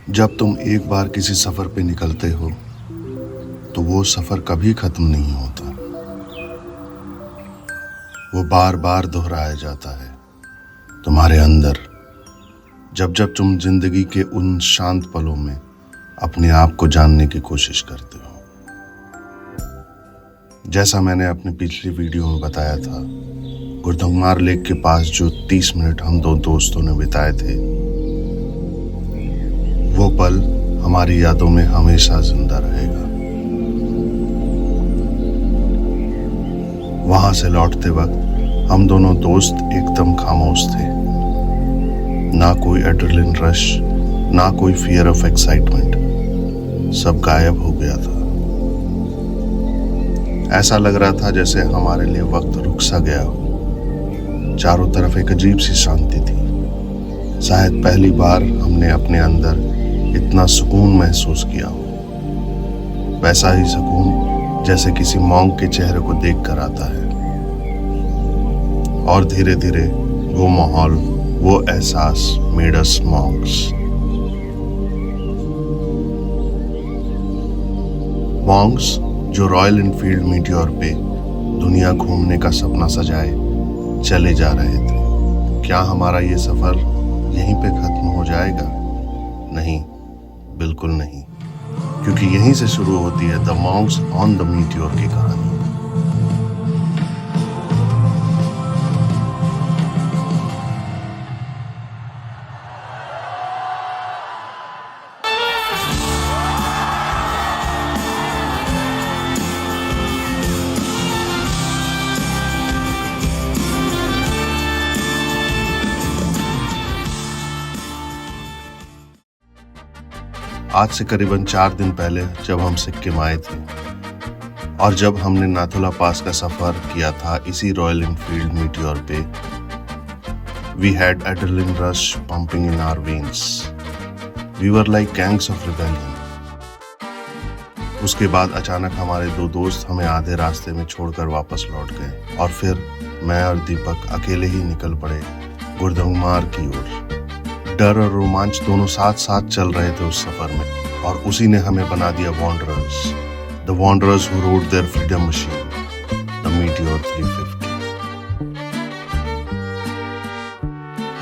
जब तुम एक बार किसी सफर पे निकलते हो तो वो सफर कभी खत्म नहीं होता। वो बार बार दोहराया जाता है तुम्हारे अंदर। जब जब तुम जिंदगी के उन शांत पलों में अपने आप को जानने की कोशिश करते हो। जैसा मैंने अपनी पिछली वीडियो में बताया था, गुरदंगमार लेक के पास जो 30 मिनट हम दो दोस्तों ने बिताए थे, वो पल हमारी यादों में हमेशा जिंदा रहेगा। वहां से लौटते वक्त हम दोनों दोस्त एकदम खामोश थे। ना कोई एड्रेनलिन रश, ना कोई फियर ऑफ एक्साइटमेंट, सब गायब हो गया था। ऐसा लग रहा था जैसे हमारे लिए वक्त रुक सा गया हो। चारों तरफ एक अजीब सी शांति थी। शायद पहली बार हमने अपने अंदर इतना सुकून महसूस किया हो। वैसा ही सुकून जैसे किसी मॉन्क के चेहरे को देखकर आता है। और धीरे धीरे वो माहौल, वो एहसास मेड अस मॉन्क्स। मॉन्क्स जो रॉयल एनफील्ड मीटियोर पे दुनिया घूमने का सपना सजाए चले जा रहे थे। क्या हमारा ये सफर यहीं पे खत्म हो जाएगा? नहीं, बिल्कुल नहीं, क्योंकि यहीं से शुरू होती है the Monks on the meteor की कहानी। आज से करीबन 4 दिन पहले जब हम सिक्किम आए थे और जब हमने नाथुला पास का सफर किया था इसी रॉयल एनफील्ड मीटियोर पे, we had adrenaline rush pumping in our veins. We were like gangs of rebellion. उसके बाद अचानक हमारे दो दोस्त हमें आधे रास्ते में छोड़कर वापस लौट गए और फिर मैं और दीपक अकेले ही निकल पड़े गुरदंगमार की ओर। डर और रोमांच दोनों साथ साथ चल रहे थे उस सफर में, और उसी ने हमें बना दिया wanderers, the wanderers who wrote their freedom machine, the meteor 350।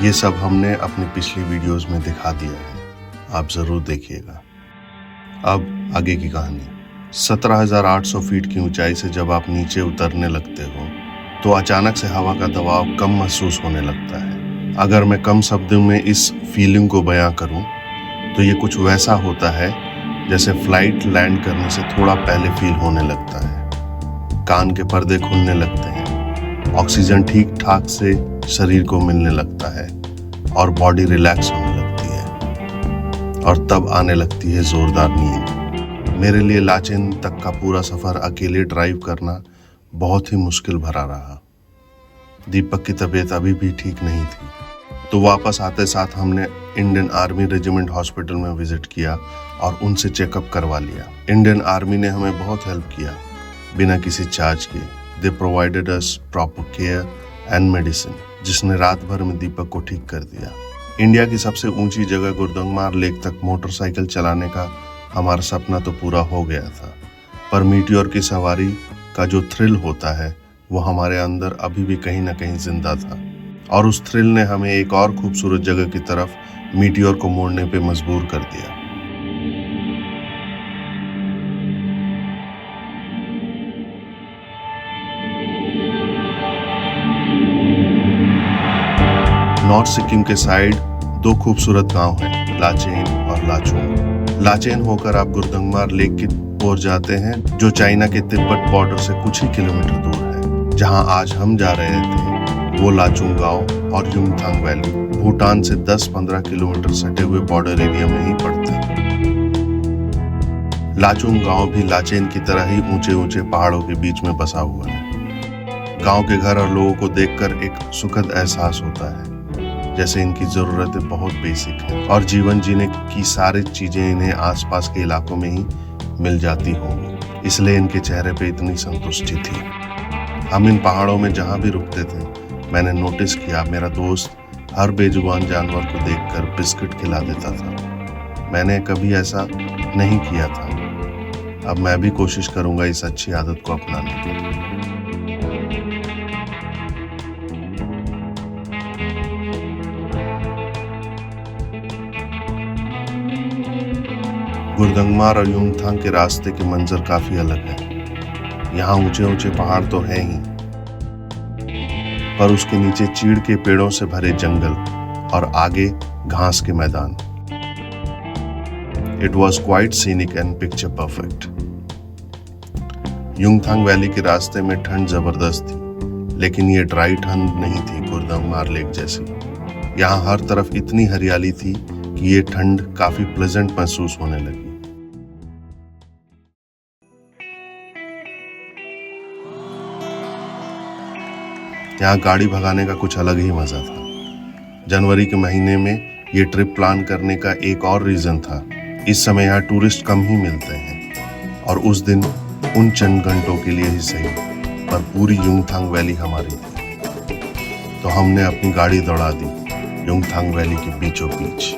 ये सब हमने अपनी पिछली वीडियोस में दिखा दिया है, आप जरूर देखिएगा। अब आगे की कहानी। 17,800 फीट की ऊंचाई से जब आप नीचे उतरने लगते हो तो अचानक से हवा का दबाव कम महसूस होने लगता है। अगर मैं कम शब्दों में इस फीलिंग को बयां करूं तो ये कुछ वैसा होता है जैसे फ्लाइट लैंड करने से थोड़ा पहले फील होने लगता है। कान के पर्दे खुलने लगते हैं, ऑक्सीजन ठीक ठाक से शरीर को मिलने लगता है और बॉडी रिलैक्स होने लगती है, और तब आने लगती है जोरदार नींद। मेरे लिए लाचेन तक का पूरा सफर अकेले ड्राइव करना बहुत ही मुश्किल भरा रहा। दीपक की तबीयत अभी भी ठीक नहीं थी, तो वापस आते साथ हमने इंडियन आर्मी रेजिमेंट हॉस्पिटल में विजिट किया और उनसे चेकअप करवा लिया। इंडियन आर्मी ने हमें बहुत हेल्प किया बिना किसी चार्ज के। दे provided us proper care and medicine, जिसने रात भर में दीपक को ठीक कर दिया। इंडिया की सबसे ऊंची जगह गुरदंगमार लेक तक मोटरसाइकिल चलाने का हमारा सपना तो पूरा हो गया था, पर मीटियोर की सवारी का जो थ्रिल होता है वो हमारे अंदर अभी भी कहीं ना कहीं जिंदा था, और उस थ्रिल ने हमें एक और खूबसूरत जगह की तरफ मीटियोर को मोड़ने पे मजबूर कर दिया। नॉर्थ सिक्किम के साइड 2 खूबसूरत गांव हैं, लाचेन और लाचुंग। लाचेन होकर आप गुरदंगमार लेक की ओर जाते हैं, जो चाइना के तिब्बत बॉर्डर से कुछ ही किलोमीटर दूर है। जहां आज हम जा रहे थे वो लाचुंग गांव और युमथांग वैली भूटान से 10-15 किलोमीटर सटे हुए बॉर्डर एरिया में ही पड़ते हैं। लाचुंग गांव भी लाचेन की तरह ही ऊंचे ऊंचे पहाड़ों के बीच में बसा हुआ है। गांव के घर और लोगों को देखकर एक सुखद एहसास होता है, जैसे इनकी जरूरतें बहुत बेसिक हैं और जीवन जीने की सारी चीजें इन्हें आसपास के इलाकों में ही मिल जाती होंगी, इसलिए इनके चेहरे पे इतनी संतुष्टि थी। हम इन पहाड़ों में जहां भी रुकते थे, मैंने नोटिस किया मेरा दोस्त हर बेजुबान जानवर को देखकर बिस्किट खिला देता था। मैंने कभी ऐसा नहीं किया था। अब मैं भी कोशिश करूंगा इस अच्छी आदत को अपनाने की। गुरदंगमार और युमथांग के रास्ते के मंजर काफी अलग है। यहाँ ऊंचे ऊंचे पहाड़ तो हैं ही, पर उसके नीचे चीड़ के पेड़ों से भरे जंगल और आगे घास के मैदान। It was quite scenic and picture perfect. Yumthang valley के रास्ते में ठंड जबरदस्त थी, लेकिन ये ड्राई ठंड नहीं थी गुरदंगमार लेक जैसी। यहाँ हर तरफ इतनी हरियाली थी कि ये ठंड काफी प्लेजेंट महसूस होने लगी। यहाँ गाड़ी भगाने का कुछ अलग ही मजा था। जनवरी के महीने में ये ट्रिप प्लान करने का एक और रीजन था। इस समय यहाँ टूरिस्ट कम ही मिलते हैं और उस दिन उन चंद घंटों के लिए ही सही, पर पूरी युमथांग वैली हमारी थी। तो हमने अपनी गाड़ी दौड़ा दी युमथांग वैली के बीचों बीच।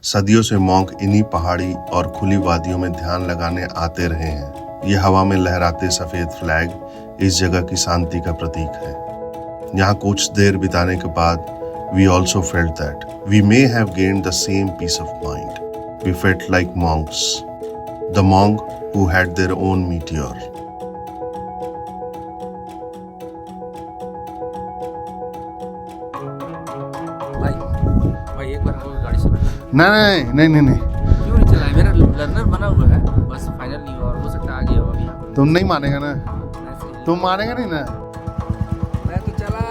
सदियों से मॉन्क इन्हीं पहाड़ी और खुली वादियों में ध्यान लगाने आते रहे हैं। ये हवा में लहराते सफेद फ्लैग इस जगह की शांति का प्रतीक है। यहाँ कुछ देर बिताने के बाद we also felt that we may have gained the same peace of mind. We felt like monks, the monk who had their own meteor. भाई एक बार हमको गाड़ी से नहीं क्यों नहीं चलाए? मेरा लर्नर बना हुआ है, बस फाइनल नहीं हुआ और हो सकता है आगे हो अभी यहाँ पर। तुम नहीं मानेगा ना, ऐसे- तुम मानेगा नहीं ना। मैं तो चला।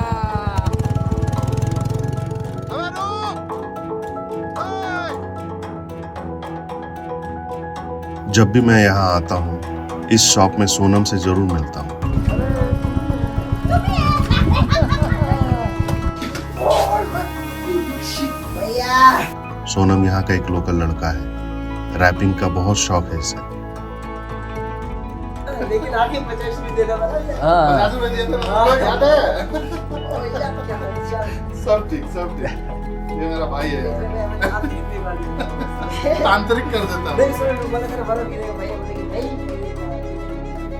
जब भी मैं यहाँ आता हूँ इस शॉप में सोनम से जरूर मिलता हूँ। सोनम यहाँ का एक लोकल लड़का है। रैपिंग का बहुत शौक है इसे। लेकिन आगे 50 भी देना पड़ा। हाँ। 50 रुपए दिए थे, याद है? सब ठीक। ये मेरा भाई है, तांत्रिक कर देता है।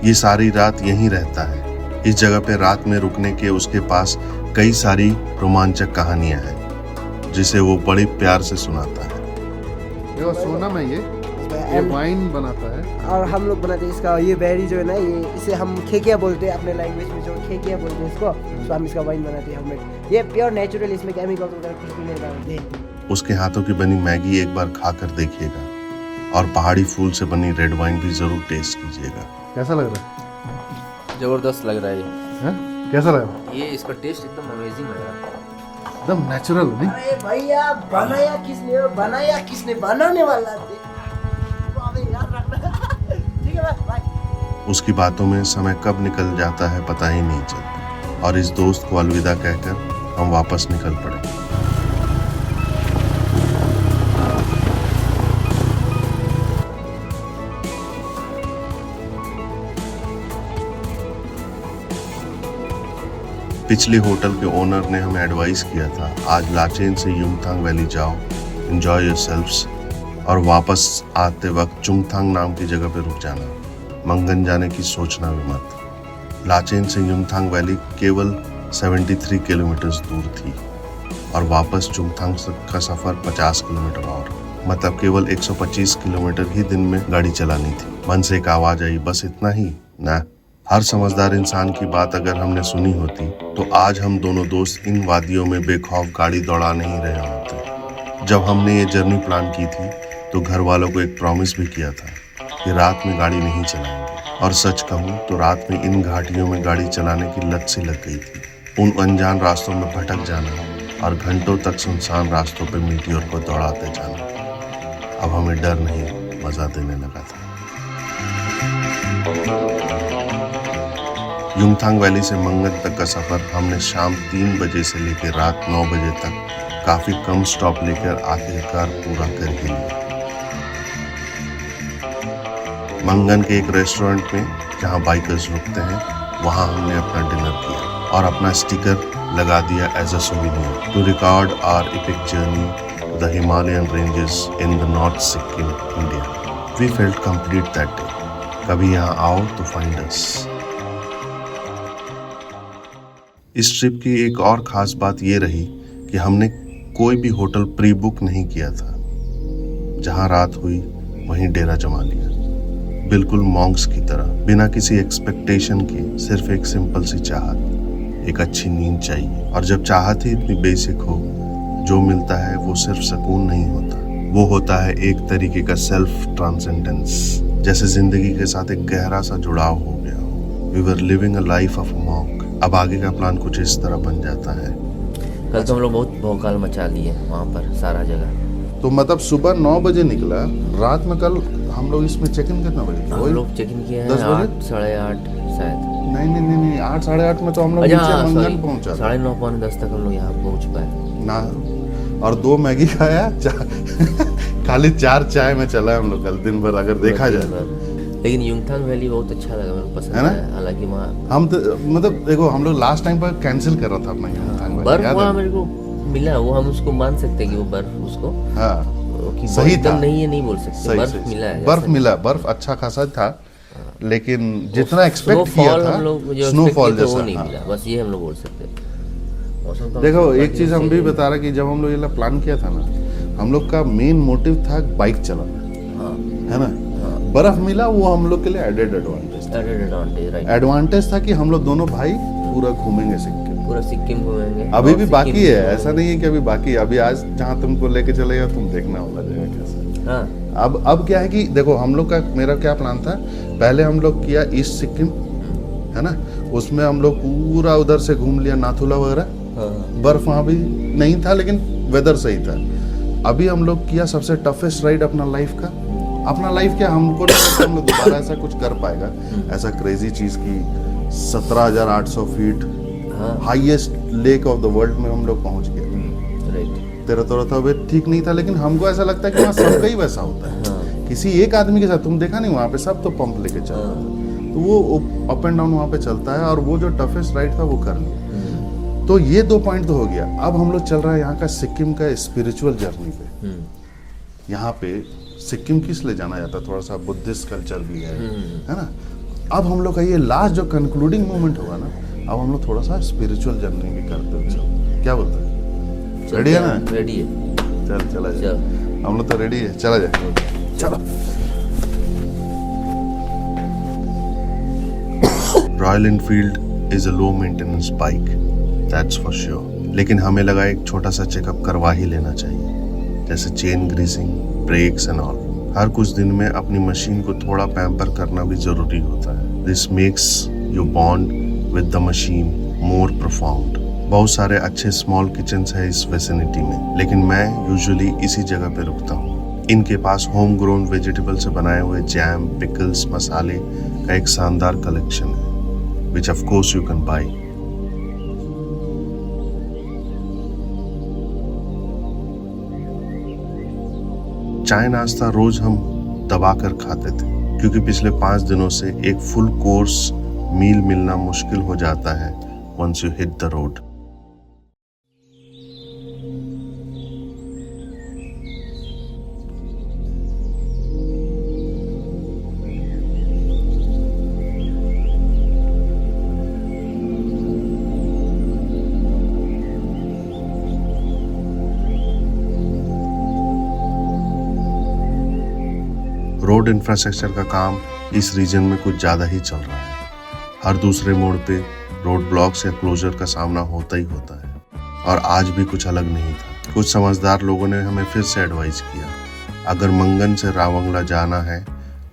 ये सारी रात यहीं रहता है। इस जगह पे रात में रुकने के उसके पास कई सारी रोमांचक कहानियां हैं जिसे वो बड़े प्यार से सुनाता है। देखो सोनम है ये वाइन बनाता है और हम लोग बनाते हैं इसका। ये बेरी जो है ना, ये इसे हम खेकिया बोलते हैं अपने लैंग्वेज में, जो खेकिया बोलते हैं इसको। तो हम इसका वाइन बनाते हैं होममेड। ये प्योर नेचुरल, इसमें केमिकल वगैरह कुछ भी नहीं डालते हैं। उसके हाथों की बनी मैगी एक बार खा कर देखिएगा और पहाड़ी फूल से बनी रेड वाइन भी जरूर टेस्ट कीजिएगा। कैसा लग रहा है? जबरदस्त लग रहा है ये। हैं? कैसा लग रहा है? ये इसका टेस्ट एकदम अमेजिंग लग रहा है। एकदम नेचुरल नहीं? अरे भैया, बनाया किसने? बनाने वाला थे। याद रखना। ठीक है भाई। उसकी बातों में समय कब निकल जाता है पता ही नहीं चलता और इस दोस्त को अलविदा कहकर हम वापस निकल पड़े। पिछले होटल के ओनर ने हमें एडवाइस किया था आज लाचेन से युमथांग वैली जाओ, एंजॉय योरसेल्व्स और वापस आते वक्त चुंगथांग नाम की जगह पे रुक जाना। मंगन जाने की सोचना भी मत। लाचेन से युमथांग वैली केवल 73 किलोमीटर दूर थी और वापस चुंगथांग का सफर 50 किलोमीटर और, मतलब केवल 125 किलोमीटर ही दिन में गाड़ी चलानी थी। मन से एक आवाज आई, बस इतना ही ना। हर समझदार इंसान की बात अगर हमने सुनी होती तो आज हम दोनों दोस्त इन वादियों में बेखौफ गाड़ी दौड़ा नहीं रहे होते। जब हमने ये जर्नी प्लान की थी तो घर वालों को एक प्रॉमिस भी किया था कि रात में गाड़ी नहीं चलाएंगे, और सच कहूँ तो रात में इन घाटियों में गाड़ी चलाने की लत सी लग गई थी। उन अनजान रास्तों में भटक जाना और घंटों तक सुनसान रास्तों पर मीटियोर को दौड़ाते जाना अब हमें डर नहीं मजा देने लगा था। युमथांग वैली से मंगन तक का सफर हमने शाम 3 बजे से लेकर रात 9 बजे तक काफी कम स्टॉप लेकर आखिरकार पूरा कर ही लिया। मंगन के एक रेस्टोरेंट में जहां बाइकर्स रुकते हैं वहां हमने अपना डिनर किया और अपना स्टिकर लगा दिया as a souvenir to record our epic journey to the Himalayan ranges in the north Sikkim, India. We felt complete that day. कभी यहाँ आओ तो फाइंड अस। इस ट्रिप की एक और खास बात ये रही कि हमने कोई भी होटल प्री बुक नहीं किया था। जहां रात हुई वहीं डेरा जमा लिया, बिल्कुल मॉन्क्स की तरह, बिना किसी एक्सपेक्टेशन के। सिर्फ एक सिंपल सी चाहत, एक अच्छी नींद चाहिए। और जब चाहत ही इतनी बेसिक हो, जो मिलता है वो सिर्फ सुकून नहीं होता, वो होता है एक तरीके का सेल्फ ट्रांसेंडेंस, जैसे जिंदगी के साथ एक गहरा सा जुड़ाव हो गया हो। We were living a life of a monk. अब आगे का प्लान कुछ इस तरह बन जाता है। कल तो हम लोग बहुत भौकाल मचा लिए वहाँ पर सारा जगह। तो मतलब सुबह 9 बजे निकला, रात में कल हम लोग इसमें चेक इन कितना बजे? हम लोग चेक इन किए हैं 10 बजे? 8 साढ़े 8 शायद। नहीं 8 साढ़े 8 में तो हम लोग अच्छा नीचे हाँ, मंगन पहुंचा था। 9:30 पौने 10 तक हम लोग यहाँ पहुँच पाए ना। और 2 मैगी खाया खाली 4 चाय में चला है हम लोग कल दिन भर, अगर देखा जाए। लेकिन युंगथांग वैली बहुत अच्छा लगा, मेरे को पसंद है ना? आया। हालांकि वहाँ हम तो मतलब देखो, हम लोग लास्ट टाइम पर कैंसिल कर रहा था अपना युंगथांग वाली, बर्फ याद वहाँ है? मेरे को मिला, वो हम उसको मान सकते हैं कि वो बर्फ उसको हाँ कि सही एकदम था। नहीं है, नहीं बोल सकते। सही बर्फ सही मिला है, बर्फ जैसा- मिला, बर्फ अच्छा खासा था, लेकिन जितना एक्सपेक्ट किया snowfall था हम लोग जो स्नोफॉल expect किए थे, वो जैसा। नहीं हाँ। मिला, बस ये हम लोग बोल सकते हैं। मौसम तो देखो हम एक चीज हम भी सही- बता रहे कि जब हम लोग ये प्लान किया था ना, हम लोग का मेन मोटिव था बाइक चलाना, हाँ है ना? बर्फ मिला, वो हम लोग के लिए एडेड एडवांटेज था। added advantage, right। एडवांटेज था कि हम लोग दोनों भाई पूरा घूमेंगे सिक्किम। पूरा सिक्किम घूमेंगे। अभी और भी सिक्किम बाकी है, घूमेंगे। ऐसा नहीं है कि अभी बाकी है। अभी आज जहाँ तुमको लेके चलेगा तुम देखना होगा जगह कैसा। हाँ अब क्या है कि देखो हम लोग का, मेरा क्या प्लान था, पहले हम लोग किया ईस्ट सिक्किम, है ना? उसमें हम लोग पूरा उधर से घूम लिया, नाथुला वगैरह। हाँ बर्फ वहाँ भी नहीं था लेकिन वेदर सही था। अभी हम लोग किया सबसे टफेस्ट राइड अपना लाइफ का। अपना लाइफ क्या, हमको नहीं लगता हम लोग दोबारा ऐसा कुछ कर पाएगा, ऐसा क्रेजी चीज की 17,800 फीट हाँ highest lake of the world में हम लोग पहुंच गए। राइट। तेरा तो तबियत ठीक नहीं था, लेकिन हमको ऐसा लगता है कि वहाँ सबका ही वैसा होता है। हाँ किसी एक आदमी के साथ तुम देखा नहीं, वहाँ पे सब तो पंप लेके चल रहा था, तो वो अप एंड डाउन वहाँ पे चलता है। और वो जो टफेस्ट राइड था वो कर लिया। तो ये 2 पॉइंट तो हो गया। अब हम लोग चल रहा है यहाँ का सिक्किम का स्पिरिचुअल जर्नी पे। यहाँ पे सिक्किम किस लिए जाना जाता है, थोड़ा सा बुद्धिस्ट कल्चर भी है ना? अब हम लोग का ये लास्ट जो कंक्लूडिंग मोमेंट होगा ना, अब हम लोग थोड़ा सा स्पिरिचुअल जर्नी भी करते हुए चलते। क्या बोलते हैं? रेडी है ना? रेडी है। चल चला जाए। चल। हम लोग तो रेडी है, चला जाए। चलो। Royal Enfield is a low maintenance bike, that's for sure. लेकिन हमें लगा एक छोटा सा चेकअप करवा ही लेना चाहिए, जैसे chain greasing, brakes and all. हर कुछ दिन में अपनी मशीन को थोड़ा पैम्पर करना भी जरूरी होता है। This makes your bond with the machine more profound. बहुत सारे अच्छे स्मॉल किचन्स है इस वेसिनिटी में, लेकिन मैं यूजुअली इसी जगह पे रुकता हूँ। इनके पास होम ग्रोन वेजिटेबल से बनाए हुए जैम, पिकल्स, मसाले का एक शानदार कलेक्शन है, which of course you can buy. चाय नाश्ता रोज हम दबा कर खाते थे, क्योंकि पिछले 5 दिनों से एक फुल कोर्स मील मिलना मुश्किल हो जाता है once you hit the road. Road infrastructure का काम इस रीजन में कुछ ज़्यादा ही चल रहा है। हर दूसरे मोड़ पे रोड ब्लॉक्स या क्लोजर का सामना होता ही होता है, और आज भी कुछ अलग नहीं था। कुछ समझदार लोगों ने हमें फिर से एडवाइस किया, अगर मंगन से रावंगला जाना है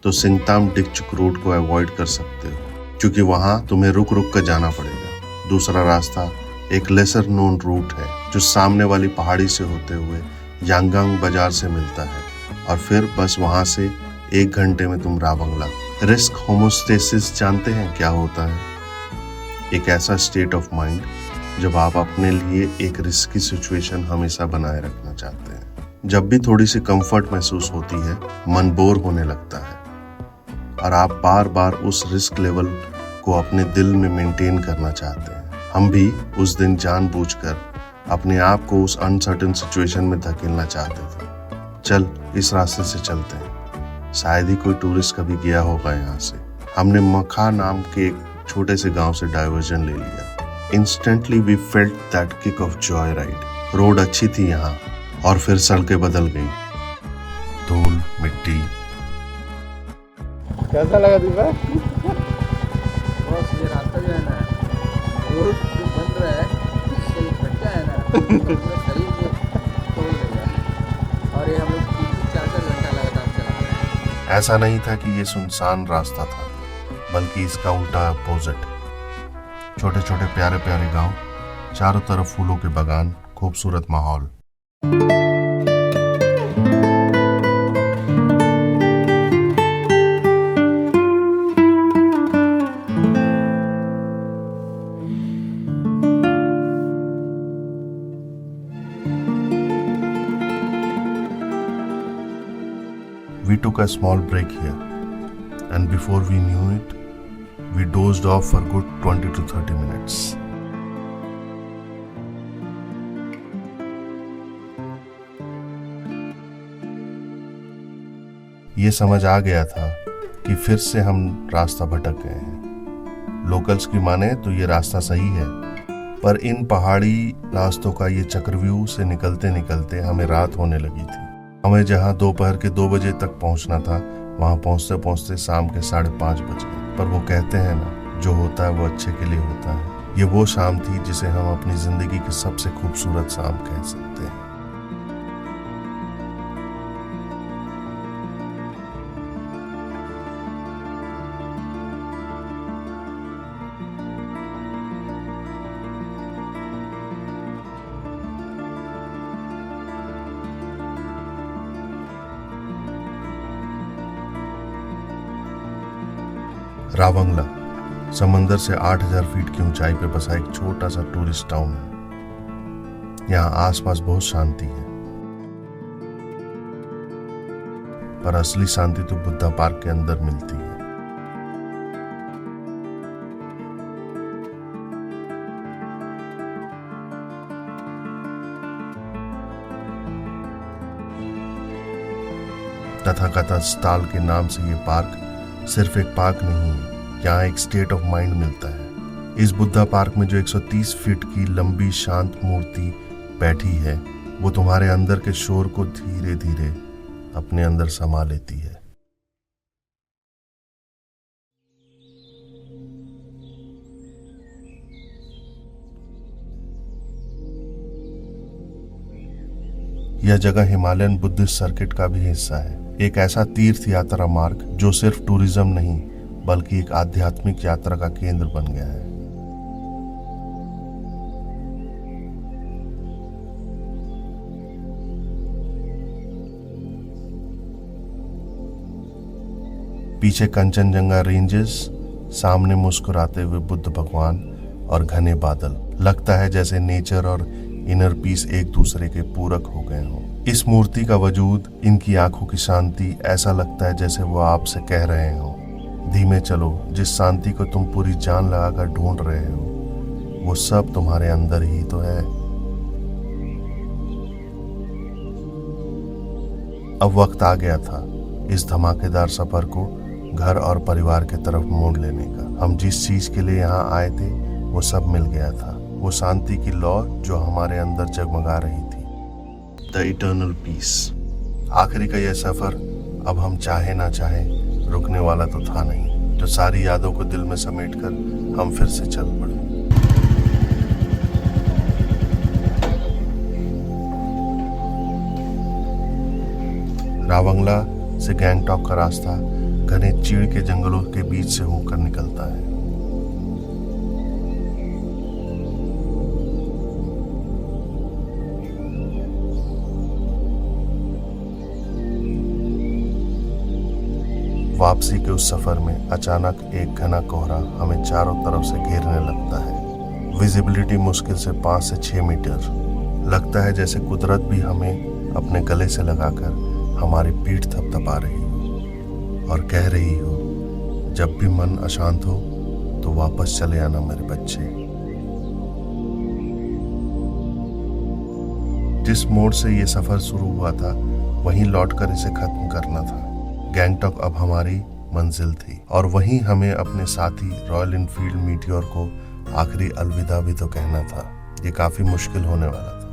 तो सिंगताम डिक्चुक रोड को अवॉइड कर सकते हो, क्योंकि वहाँ तुम्हें रुक रुक कर जाना पड़ेगा। दूसरा रास्ता एक लेसर नोन रूट है जो सामने वाली पहाड़ी से होते हुए यांगांग बाजार से मिलता है, और फिर बस वहाँ से 1 घंटे में तुम रावंगला। रिस्क होमोस्टेसिस जानते हैं क्या होता है? एक ऐसा स्टेट ऑफ माइंड जब आप अपने लिए एक रिस्की सिचुएशन हमेशा बनाए रखना चाहते हैं। जब भी थोड़ी सी कंफर्ट महसूस होती है, मन बोर होने लगता है और आप बार बार उस रिस्क लेवल को अपने दिल में मेंटेन करना चाहते हैं। हम भी उस दिन जानबूझकर अपने आप को उस अनसर्टेन सिचुएशन में धकेलना चाहते थे। चल इस रास्ते से चलते हैं, शायद ही कोई टूरिस्ट कभी गया होगा यहाँ से। हमने मखा नाम के एक छोटे से गांव से डाइवर्जन ले लिया। Instantly we felt that kick of joy ride. Road अच्छी थी यहाँ और फिर सड़कें बदल गई। धूल, मिट्टी। कैसा लगा दीपक? बस ये रास्ता जो है ना, रोड जो बन रहा है इससे ये खट्टा है ना, पूरा शरीर को तोड़ देगा। और ये हम लोग 3-4 घंटा लगातार चला रहे हैं। ऐसा नहीं था कि ये सुनसान रास्ता था, बल्कि इसका उल्टा अपोजिट। छोटे छोटे प्यारे प्यारे गांव, चारों तरफ फूलों के बागान, खूबसूरत माहौल। We took a small break here, and before we knew it, we dozed off for good 20 to 30 minutes. ये समझ आ गया था कि फिर से हम रास्ता भटक गए हैं। लोकल्स की माने तो ये रास्ता सही है, पर इन पहाड़ी रास्तों का ये चक्रव्यूह से निकलते निकलते हमें रात होने लगी थी। हमें जहाँ दोपहर के 2 बजे तक पहुँचना था, वहाँ पहुँचते पहुँचते शाम के 5:30 बज गए। पर वो कहते हैं ना, जो होता है वो अच्छे के लिए होता है। ये वो शाम थी जिसे हम अपनी जिंदगी की सबसे खूबसूरत शाम कह सकते हैं। रावंगला समंदर से 8000 फीट की ऊंचाई पे बसा एक छोटा सा टूरिस्ट टाउन है। यहाँ आसपास बहुत शांति है, पर असली शांति तो बुद्धा पार्क के अंदर मिलती है। तथाकथित स्टाल के नाम से ये पार्क सिर्फ एक पार्क नहीं है, यहाँ एक स्टेट ऑफ माइंड मिलता है। इस बुद्धा पार्क में जो 130 फीट की लंबी शांत मूर्ति बैठी है, वो तुम्हारे अंदर के शोर को धीरे धीरे अपने अंदर समा लेती है। यह जगह हिमालयन बुद्धिस्ट सर्किट का भी हिस्सा है, एक ऐसा तीर्थ यात्रा मार्ग जो सिर्फ टूरिज्म नहीं बल्कि एक आध्यात्मिक यात्रा का केंद्र बन गया है। पीछे कंचनजंगा रेंजेस, सामने मुस्कुराते हुए बुद्ध भगवान और घने बादल। लगता है जैसे नेचर और इनर पीस एक दूसरे के पूरक हो गए हों। इस मूर्ति का वजूद, इनकी आंखों की शांति, ऐसा लगता है जैसे वो आपसे कह रहे हो, धीमे चलो, जिस शांति को तुम पूरी जान लगाकर ढूंढ रहे हो वो सब तुम्हारे अंदर ही तो है। अब वक्त आ गया था इस धमाकेदार सफर को घर और परिवार की तरफ मोड़ लेने का। हम जिस चीज के लिए यहाँ आए थे वो सब मिल गया था, वो शांति की लौ जो हमारे अंदर जगमगा रही थी। The eternal peace. आखिरी का यह सफर अब हम चाहे ना चाहे रुकने वाला तो था नहीं, जो सारी यादों को दिल में समेटकर हम फिर से चल पड़े। रावंगला से गैंगटॉक का रास्ता घने चीड़ के जंगलों के बीच से होकर निकलता है। वापसी के उस सफर में अचानक एक घना कोहरा हमें चारों तरफ से घेरने लगता है। विजिबिलिटी मुश्किल से 5 से 6 मीटर। लगता है जैसे कुदरत भी हमें अपने गले से लगाकर हमारी पीठ थपथपा रही हो और कह रही हो, जब भी मन अशांत हो तो वापस चले आना मेरे बच्चे। जिस मोड़ से ये सफर शुरू हुआ था वहीं लौटकर इसे खत्म करना था। गैंगटॉक अब हमारी मंजिल थी और वहीं हमें अपने साथी रॉयल एनफील्ड मीटियोर को आखिरी अलविदा भी तो कहना था। ये काफी मुश्किल होने वाला था।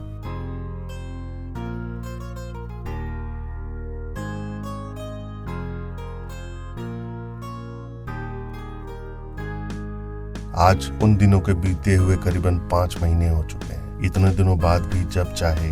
आज उन दिनों के बीते हुए करीबन 5 महीने हो चुके हैं। इतने दिनों बाद भी जब चाहे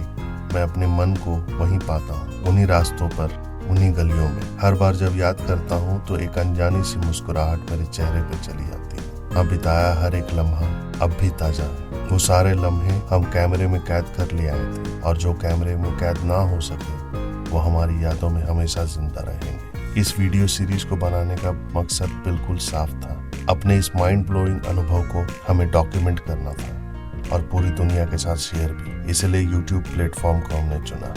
मैं अपने मन को वहीं पाता हूँ, उन्हीं रास्तों पर, उन्हीं गलियों में। हर बार जब याद करता हूँ तो एक अनजानी सी मुस्कुराहट मेरे चेहरे पे चली जाती है। अब बिताया हर एक लम्हा अब भी ताजा है। वो सारे लम्हे हम कैमरे में कैद कर ले आए थे और जो कैमरे में कैद ना हो सके वो हमारी यादों में हमेशा जिंदा रहेंगे। इस वीडियो सीरीज को बनाने का मकसद बिल्कुल साफ था। अपने इस माइंड ब्लोइंग अनुभव को हमें डॉक्यूमेंट करना था और पूरी दुनिया के साथ शेयर भी। इसलिए YouTube प्लेटफॉर्म को हमने चुना।